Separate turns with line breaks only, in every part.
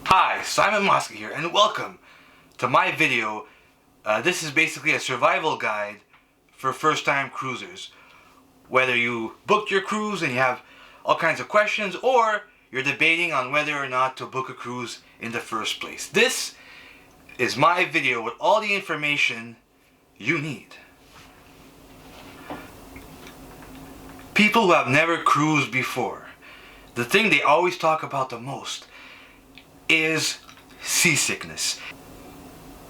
Hi, Simon Mosca here, and welcome to my video. This is basically a survival guide for first-time cruisers. Whether you booked your cruise and you have all kinds of questions, or you're debating on whether or not to book a cruise in the first place. This is my video with all the information you need. People who have never cruised before, the thing they always talk about the most is seasickness.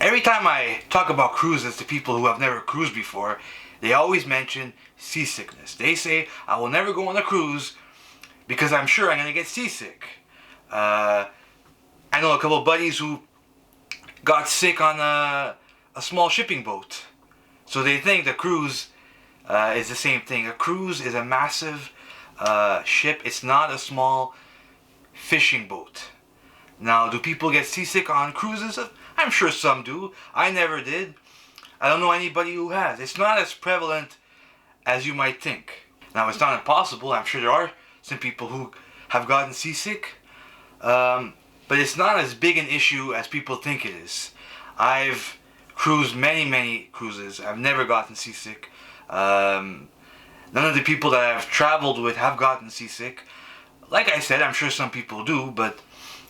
Every time I talk about cruises to people who have never cruised before, they always mention seasickness. They say, I will never go on a cruise because I'm sure I'm going to get seasick. I know a couple of buddies who got sick on a small shipping boat. So they think the cruise is the same thing. A cruise is a massive ship. It's not a small fishing boat. Now, do people get seasick on cruises? I'm sure some do. I never did. I don't know anybody who has. It's not as prevalent as you might think. Now, it's not impossible. I'm sure there are some people who have gotten seasick. But it's not as big an issue as people think it is. I've cruised many cruises. I've never gotten seasick. None of the people that I've traveled with have gotten seasick. Like I said, I'm sure some people do, but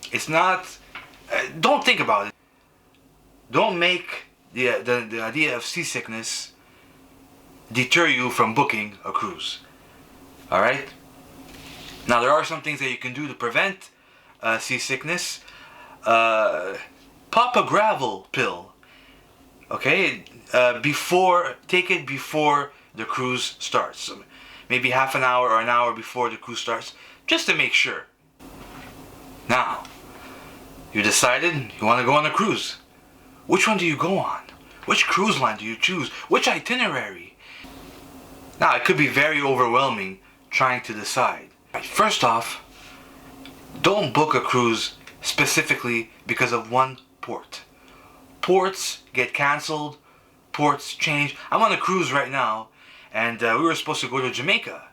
it's not, don't think about it. Don't make the idea of seasickness deter you from booking a cruise. Alright? Now, there are some things that you can do to prevent seasickness. Pop a gravel pill. Okay? Take it before the cruise starts. So maybe half an hour or an hour before the cruise starts, just to make sure. Now, you decided you want to go on a cruise. Which one do you go on? Which cruise line do you choose? Which itinerary? Now, it could be very overwhelming trying to decide. First off, don't book a cruise specifically because of one port. Ports get canceled, ports change. I'm on a cruise right now, and we were supposed to go to Jamaica,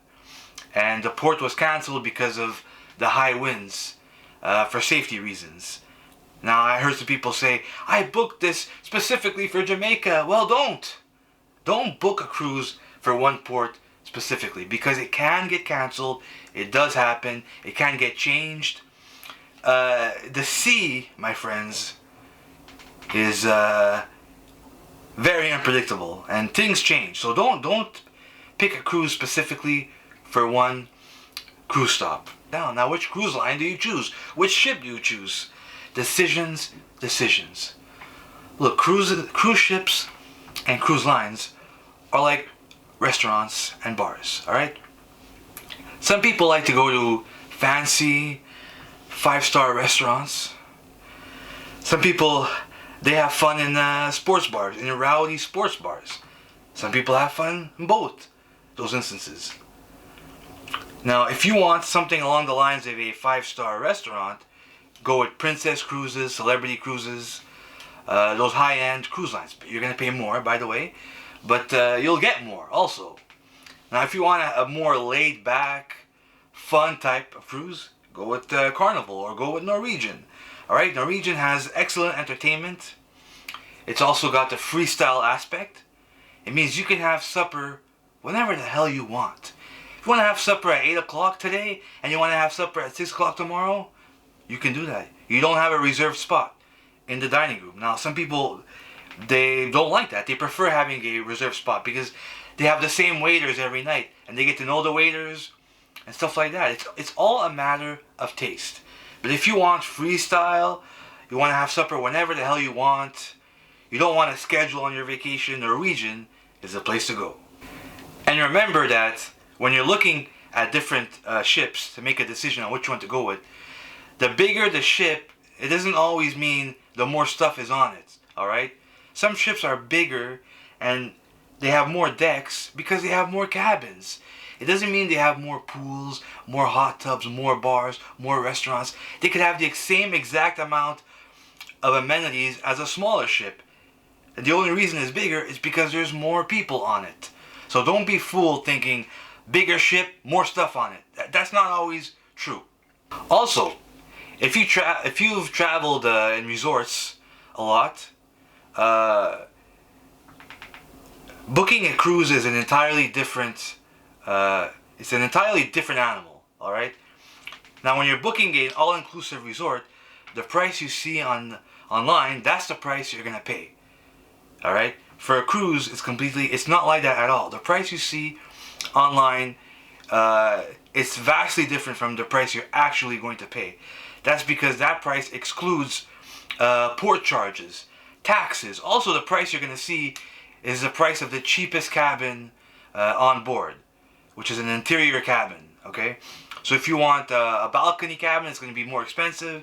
and the port was canceled because of the high winds. For safety reasons. Now, I heard some people say, I booked this specifically for Jamaica. Well, don't. Don't book a cruise for one port specifically, because it can get canceled. It does happen. It can get changed. The sea, my friends, is very unpredictable, and things change. So don't pick a cruise specifically for one cruise stop. Now, which cruise line do you choose? Which ship do you choose? Decisions. Look, cruise ships and cruise lines are like restaurants and bars, alright? Some people like to go to fancy 5-star restaurants. Some people, they have fun in sports bars, in rowdy sports bars. Some people have fun in both those instances. Now, if you want something along the lines of a 5-star restaurant, go with Princess Cruises, Celebrity Cruises, those high-end cruise lines. You're going to pay more, by the way, but you'll get more also. Now, if you want a more laid-back, fun type of cruise, go with Carnival or go with Norwegian. Alright, Norwegian has excellent entertainment. It's also got the freestyle aspect. It means you can have supper whenever the hell you want. If you want to have supper at 8 o'clock today, and you want to have supper at 6 o'clock tomorrow, you can do that. You don't have a reserved spot in the dining room. Now, some people, they don't like that. They prefer having a reserved spot because they have the same waiters every night, and they get to know the waiters and stuff like that. It's all a matter of taste. But if you want freestyle, you want to have supper whenever the hell you want, you don't want to schedule on your vacation, Norwegian is the place to go. And remember that when you're looking at different ships to make a decision on which one to go with, the bigger the ship, it doesn't always mean the more stuff is on it, alright? Some ships are bigger and they have more decks because they have more cabins. It doesn't mean they have more pools, more hot tubs, more bars, more restaurants. They could have the same exact amount of amenities as a smaller ship. And the only reason it's bigger is because there's more people on it. So don't be fooled thinking bigger ship, more stuff on it. That's not always true. Also, if you've traveled in resorts a lot, uh, booking a cruise is an entirely different. It's an entirely different animal. All right. Now, when you're booking an all-inclusive resort, the price you see online, that's the price you're gonna pay. All right. For a cruise, it's not like that at all. The price you see online, it's vastly different from the price you're actually going to pay. That's because that price excludes port charges, taxes. Also, the price you're going to see is the price of the cheapest cabin on board, which is an interior cabin. Okay, so if you want a balcony cabin, it's going to be more expensive.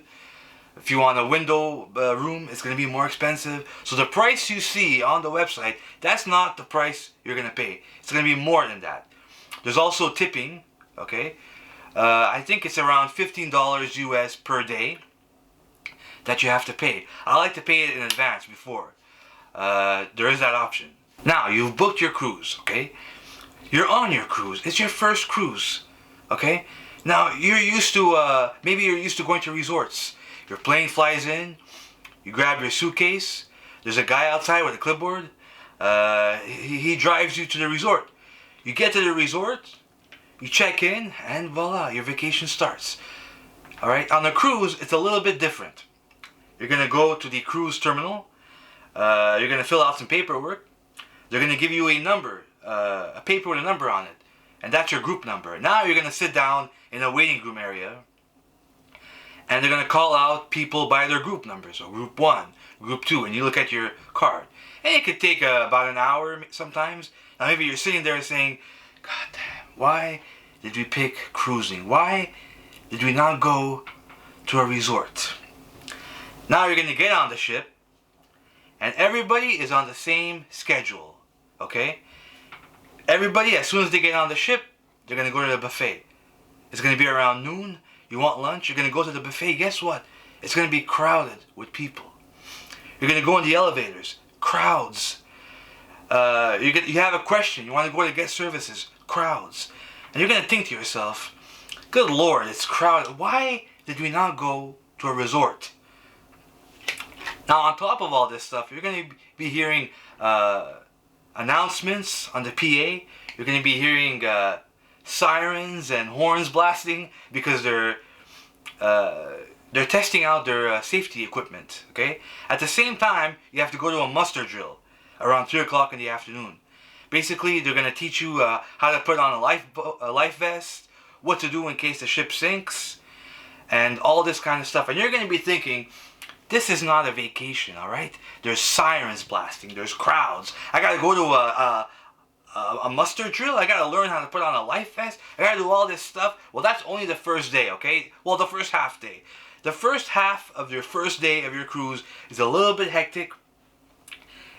If you want a window room, it's going to be more expensive. So the price you see on the website, that's not the price you're going to pay. It's going to be more than that. There's also tipping. Okay, I think it's around $15 US per day that you have to pay. I like to pay it in advance before. There is that option. Now, you've booked your cruise, okay? You're on your cruise. It's your first cruise, okay? Now, maybe you're used to going to resorts. Your plane flies in, you grab your suitcase, there's a guy outside with a clipboard, he drives you to the resort. You get to the resort, you check in, and voila, your vacation starts. Alright, on the cruise, it's a little bit different. You're going to go to the cruise terminal, you're going to fill out some paperwork, they're going to give you a number, a paper with a number on it, and that's your group number. Now you're going to sit down in a waiting room area, and they're going to call out people by their group numbers. So group 1, group 2, and you look at your card. And it could take about an hour sometimes. Now maybe you're sitting there saying, God damn, why did we pick cruising? Why did we not go to a resort? Now you're going to get on the ship, and everybody is on the same schedule. Okay? Everybody, as soon as they get on the ship, they're going to go to the buffet. It's going to be around noon. You want lunch, you're going to go to the buffet. Guess what? It's going to be crowded with people. You're going to go in the elevators. Crowds. You have a question. You want to go to guest services. Crowds. And you're going to think to yourself, good Lord, it's crowded. Why did we not go to a resort? Now, on top of all this stuff, you're going to be hearing announcements on the PA. You're going to be hearing sirens and horns blasting because they're testing out their safety equipment. Okay. At the same time, you have to go to a muster drill around 3 o'clock in the afternoon. Basically, they're going to teach you how to put on a life vest, what to do in case the ship sinks, and all this kind of stuff. And you're going to be thinking, this is not a vacation, all right? There's sirens blasting, there's crowds. I got to go to a muster drill. I gotta learn how to put on a life vest. I gotta do all this stuff. Well, that's only the first day, okay? Well, the first half day. The first half of your first day of your cruise is a little bit hectic.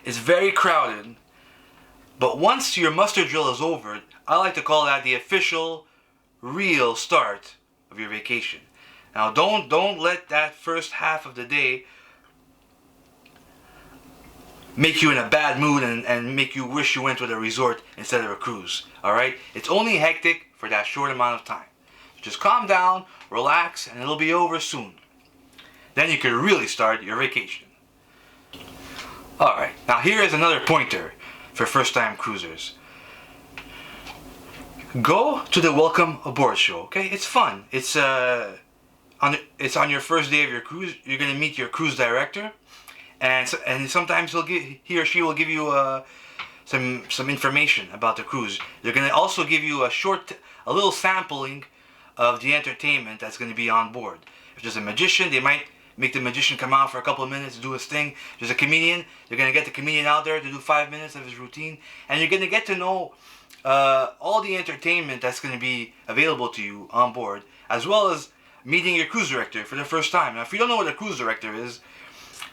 It's very crowded. But once your muster drill is over, I like to call that the official, real start of your vacation. Now, don't let that first half of the day make you in a bad mood and make you wish you went to the resort instead of a cruise. Alright? It's only hectic for that short amount of time. Just calm down, relax, and it'll be over soon. Then you can really start your vacation. Alright, now here is another pointer for first-time cruisers. Go to the welcome aboard show, okay? It's fun. It's on your first day of your cruise. You're going to meet your cruise director. And sometimes he or she will give you some information about the cruise. They're going to also give you a little sampling of the entertainment that's going to be on board. If there's a magician, they might make the magician come out for a couple of minutes to do his thing. If there's a comedian, they're going to get the comedian out there to do 5 minutes of his routine. And you're going to get to know all the entertainment that's going to be available to you on board, as well as meeting your cruise director for the first time. Now, if you don't know what a cruise director is,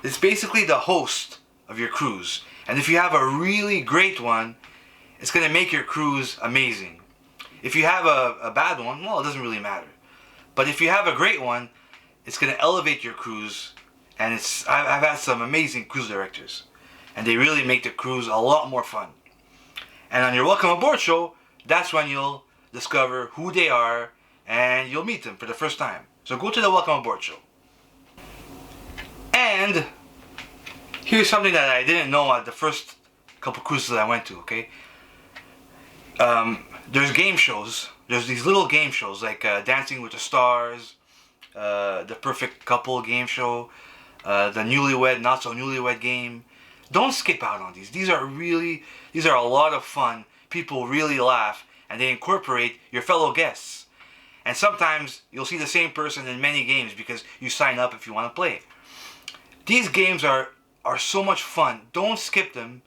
it's basically the host of your cruise. And if you have a really great one, it's going to make your cruise amazing. If you have a bad one, well, it doesn't really matter. But if you have a great one, it's going to elevate your cruise. And I've had some amazing cruise directors. And they really make the cruise a lot more fun. And on your welcome aboard show, that's when you'll discover who they are and you'll meet them for the first time. So go to the welcome aboard show. And here's something that I didn't know at the first couple cruises I went to, okay? There's game shows. There's these little game shows like Dancing with the Stars, the Perfect Couple game show, the Newlywed, Not So Newlywed game. Don't skip out on these. These are a lot of fun. People really laugh, and they incorporate your fellow guests. And sometimes you'll see the same person in many games because you sign up if you want to play. These games are so much fun. Don't skip them.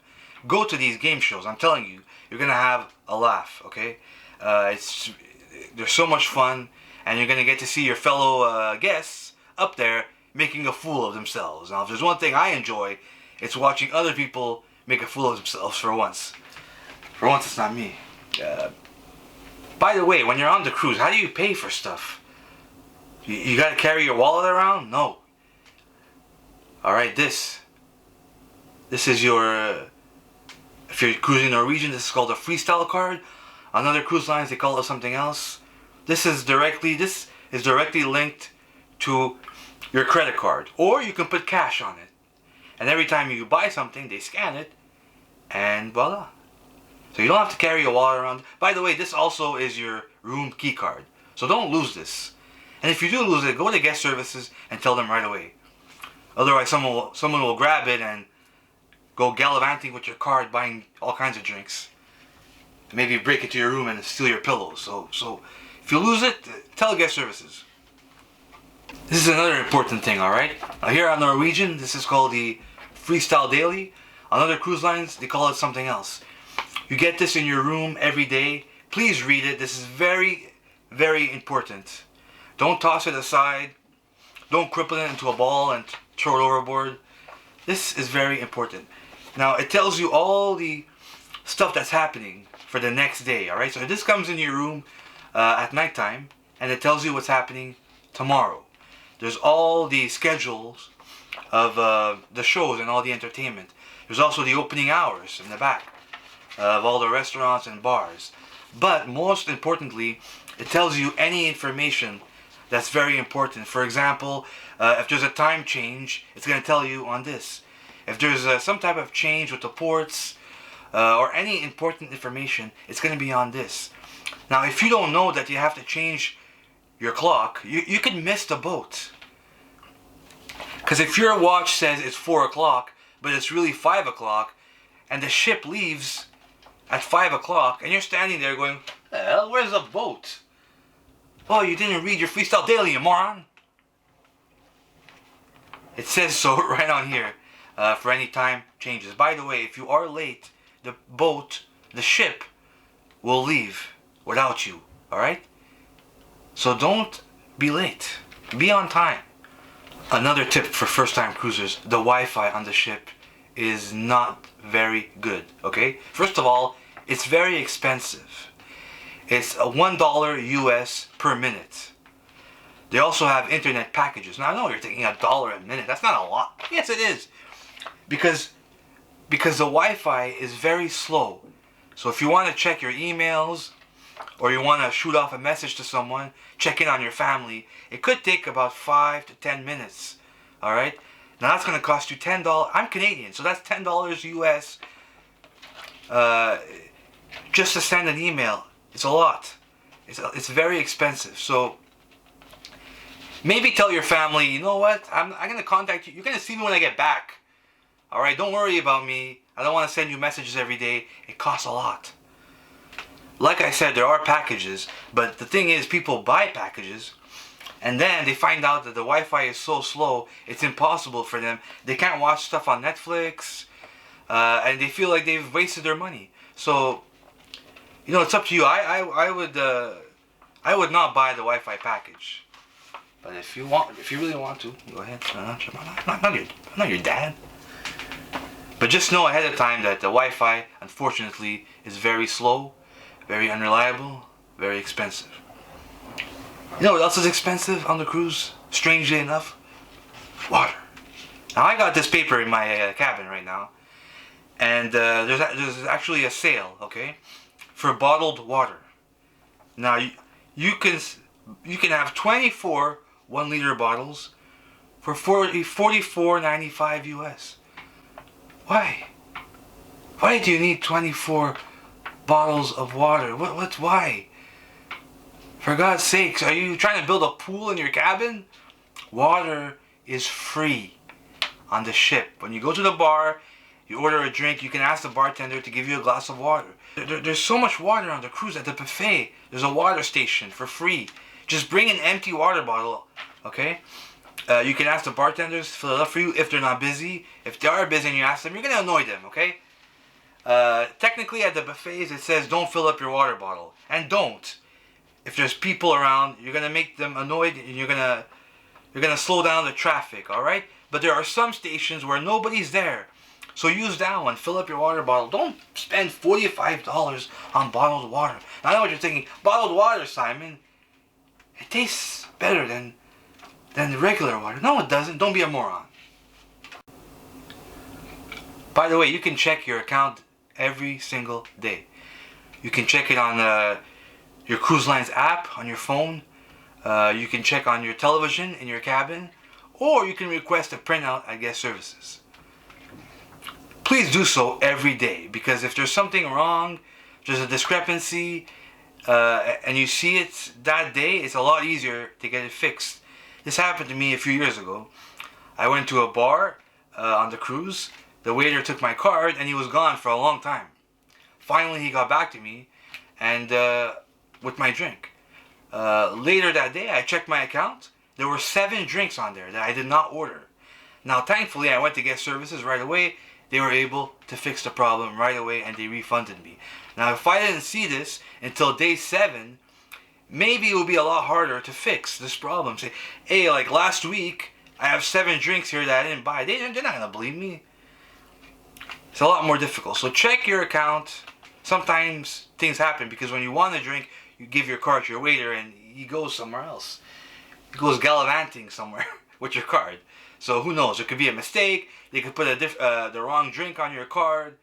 Go to these game shows. I'm telling you, you're gonna have a laugh. Okay, they're so much fun, and you're gonna get to see your fellow guests up there making a fool of themselves. Now, if there's one thing I enjoy, it's watching other people make a fool of themselves. For once, it's not me. By the way, when you're on the cruise, how do you pay for stuff? You gotta carry your wallet around? No. Alright, this is your, if you're cruising Norwegian, this is called a freestyle card. On other cruise lines, they call it something else. This is directly linked to your credit card. Or you can put cash on it. And every time you buy something, they scan it, and voila. So you don't have to carry your wallet around. By the way, this also is your room key card. So don't lose this. And if you do lose it, go to guest services and tell them right away. Otherwise, someone will grab it and go gallivanting with your card, buying all kinds of drinks. Maybe break into your room and steal your pillows. So if you lose it, tell guest services. This is another important thing, alright? Now here on Norwegian, this is called the Freestyle Daily. On other cruise lines, they call it something else. You get this in your room every day. Please read it. This is very, very important. Don't toss it aside. Don't cripple it into a ball and throw it overboard. This is very important. Now, it tells you all the stuff that's happening for the next day, alright? So this comes in your room at nighttime, and it tells you what's happening tomorrow. There's all the schedules of the shows and all the entertainment. There's also the opening hours in the back of all the restaurants and bars. But most importantly, it tells you any information that's very important. For example, if there's a time change, it's going to tell you on this. If there's some type of change with the ports or any important information, it's going to be on this. Now, if you don't know that you have to change your clock, you could miss the boat. Because if your watch says it's 4 o'clock, but it's really 5 o'clock, and the ship leaves at 5 o'clock, and you're standing there going, well, where's the boat? Oh, you didn't read your Freestyle Daily, you moron. It says so right on here for any time changes. By the way, if you are late, the ship will leave without you, alright? So don't be late. Be on time. Another tip for first-time cruisers, the Wi-Fi on the ship is not very good, okay? First of all, it's very expensive. It's $1 US per minute. They also have internet packages. Now I know you're thinking $1 a minute. That's not a lot. Yes, it is. Because the Wi-Fi is very slow. So if you want to check your emails, or you want to shoot off a message to someone, check in on your family, it could take about 5 to 10 minutes. Alright? Now that's going to cost you $10. I'm Canadian, so that's $10 US just to send an email. It's a lot. It's very expensive. So maybe tell your family, you know what? I'm going to contact you. You're going to see me when I get back. Alright? Don't worry about me. I don't want to send you messages every day. It costs a lot. Like I said, there are packages, but the thing is, people buy packages, and then they find out that the Wi-Fi is so slow, it's impossible for them. They can't watch stuff on Netflix, and they feel like they've wasted their money. So, you know, it's up to you. I would not buy the Wi-Fi package, but if you really want to, go ahead. I'm not your dad. But just know ahead of time that the Wi-Fi, unfortunately, is very slow, very unreliable, very expensive. You know what else is expensive on the cruise? Strangely enough, water. Now I got this paper in my cabin right now, and there's actually a sale, okay, for bottled water. Now you can have 24 1-liter bottles for $44.95 US. Why? Why do you need 24 bottles of water? Why? For God's sakes, are you trying to build a pool in your cabin? Water is free on the ship. When you go to the bar, you order a drink, you can ask the bartender to give you a glass of water. There's so much water on the cruise. At the buffet, there's a water station for free. Just bring an empty water bottle, okay? You can ask the bartenders to fill it up for you if they're not busy. If they are busy and you ask them, you're going to annoy them, okay? Technically at the buffets it says don't fill up your water bottle. And don't. If there's people around, you're going to make them annoyed and you're going to slow down the traffic, alright? But there are some stations where nobody's there. So use that one. Fill up your water bottle. Don't spend $45 on bottled water. Now, I know what you're thinking. Bottled water, Simon. It tastes better than the regular water. No, it doesn't. Don't be a moron. By the way, you can check your account every single day. You can check it on your cruise line's app on your phone. You can check on your television in your cabin. Or you can request a printout at guest services. Please do so every day, because if there's something wrong, there's a discrepancy, and you see it that day, it's a lot easier to get it fixed. This happened to me a few years ago. I went to a bar on the cruise. The waiter took my card and he was gone for a long time. Finally he got back to me and with my drink. Later that day I checked my account. There were 7 drinks on there that I did not order. Now thankfully I went to guest services right away. They were able to fix the problem right away and they refunded me. Now if I didn't see this until day 7, maybe it would be a lot harder to fix this problem. Say, hey, like last week I have 7 drinks here that I didn't buy. They're not going to believe me. It's a lot more difficult. So check your account. Sometimes things happen because when you want a drink, you give your card to your waiter and he goes somewhere else. He goes gallivanting somewhere with your card. So who knows? It could be a mistake. They could put the wrong drink on your card.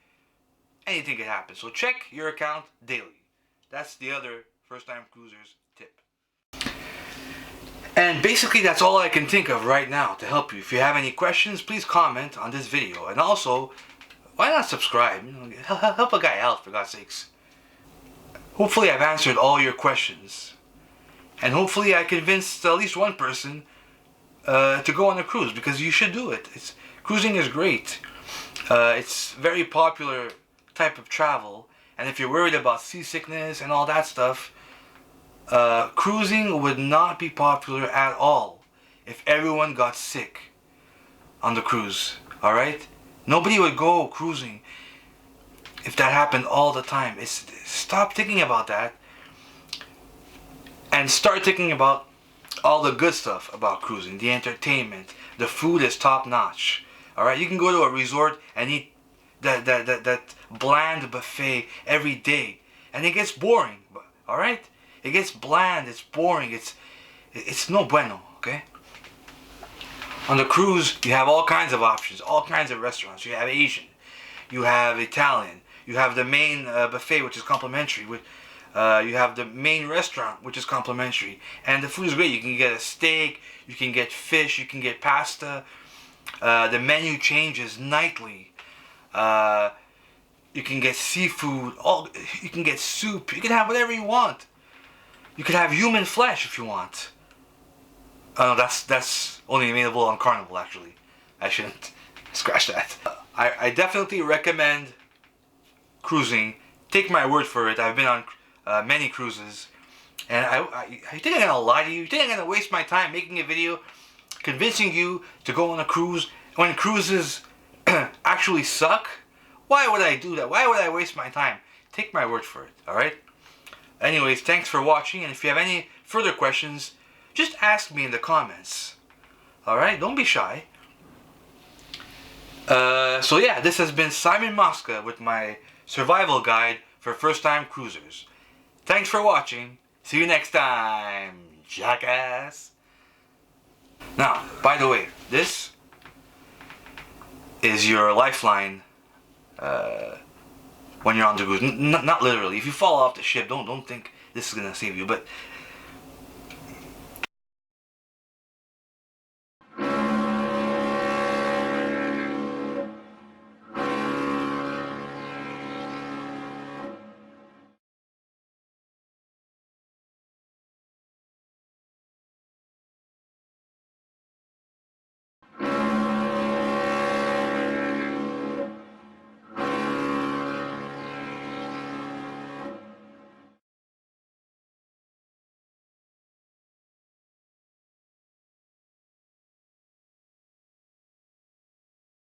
Anything could happen. So check your account daily. That's the other first-time cruisers tip. And basically that's all I can think of right now to help you. If you have any questions, please comment on this video. And also, why not subscribe? You know, help a guy out, for God's sakes. Hopefully I've answered all your questions. And hopefully I convinced at least one person to go on a cruise, because you should do it. Cruising is great. It's very popular type of travel. And if you're worried about seasickness and all that stuff, cruising would not be popular at all if everyone got sick on the cruise. Alright? Nobody would go cruising if that happened all the time. Stop thinking about that and start thinking about all the good stuff about cruising. The entertainment, the food is top notch. Alright? You can go to a resort and eat that bland buffet every day and it gets boring. Alright? It gets bland, it's boring, it's no bueno, okay? On the cruise, you have all kinds of options, all kinds of restaurants. You have Asian, you have Italian, you have the main buffet, which is complimentary. You have the main restaurant, which is complimentary. And the food is great. You can get a steak, you can get fish, you can get pasta. The menu changes nightly. You can get seafood, you can get soup, you can have whatever you want. You can have human flesh if you want. That's only available on Carnival, actually. I shouldn't scratch that. I definitely recommend cruising. Take my word for it. I've been on many cruises. And you think I'm gonna lie to you? You think I'm gonna waste my time making a video convincing you to go on a cruise when cruises actually suck? Why would I do that? Why would I waste my time? Take my word for it, alright? Anyways, thanks for watching, and if you have any further questions, just ask me in the comments. Alright? Don't be shy. So yeah, this has been Simon Mosca with my survival guide for first-time cruisers. Thanks for watching. See you next time, jackass. Now, by the way, this is your lifeline when you're on the cruise. Not literally. If you fall off the ship, don't think this is gonna save you. But